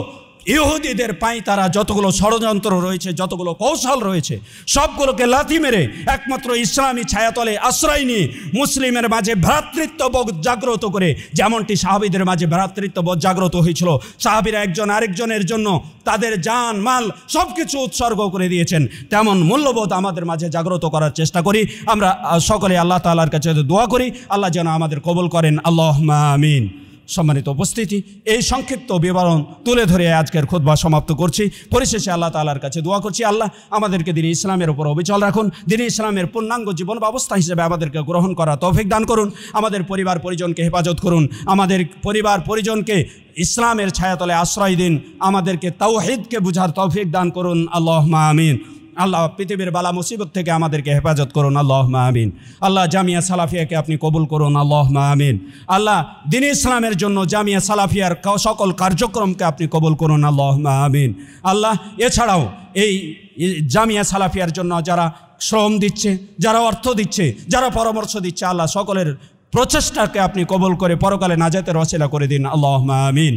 ইহুদিদের তারা যতগুলো ষড়যন্ত্র রয়েছে, যতগুলো কৌশল রয়েছে, সবগুলোকে লাথি মেরে একমাত্র ইসলামী ছায়াতলে আশ্রয় নিয়ে মুসলিমের মাঝে ভ্রাতৃত্ববোধ জাগ্রত করে, যেমনটি সাহাবীদের মাঝে ভ্রাতৃত্ববোধ জাগ্রত হয়েছিল, সাহাবীরা একজন আরেকজনের জন্য তাদের জান মাল সব কিছু উৎসর্গ করে দিয়েছেন, তেমন মূল্যবোধ আমাদের মাঝে জাগ্রত করার চেষ্টা করি। আমরা সকলে আল্লাহ তাআলার কাছে দোয়া করি, আল্লাহ যেন আমাদের কবুল করেন, আল্লাহুম্মা আমিন। সম্মানিত উপস্থিতি, এই সংক্ষিপ্ত বিবরণ তুলে ধরে আজকের খুতবা সমাপ্ত করছি। পরিশেষে আল্লাহ তাআলার কাছে দোয়া করছি, আল্লাহ আমাদেরকে দ্বীন ইসলামের উপর অবিচল রাখুন, দ্বীন ইসলামের পূর্ণাঙ্গ জীবন ব্যবস্থা হিসেবে আমাদেরকে গ্রহণ করা তৌফিক দান করুন, আমাদের পরিবার পরিজনকে হেফাজত করুন, আমাদের পরিবার পরিজনকে ইসলামের ছায়াতলে আশ্রয় দিন, আমাদেরকে তাওহীদকে বুঝার তৌফিক দান করুন, আল্লাহুম্মা আমিন। আল্লাহ পৃথিবীর বালা মুসিবত থেকে আমাদেরকে হেফাজত করুন, আল্লাহুম্মা আমিন। আল্লাহ জামিয়া সালাফিয়াকে আপনি কবুল করুন, আল্লাহুম্মা আমিন। আল্লাহ দ্বীন ইসলামের জন্য জামিয়া সালাফিয়ার সকল কার্যক্রমকে আপনি কবুল করুন, আল্লাহুম্মা আমিন। আল্লাহ এছাড়াও এই জামিয়া সালাফিয়ার জন্য যারা শ্রম দিচ্ছে, যারা অর্থ দিচ্ছে, যারা পরামর্শ দিচ্ছে, আল্লাহ সকলের প্রচেষ্টাকে আপনি কবুল করে পরকালে নাজাতের ওসিলা করে দিন, আল্লাহুম্মা আমিন।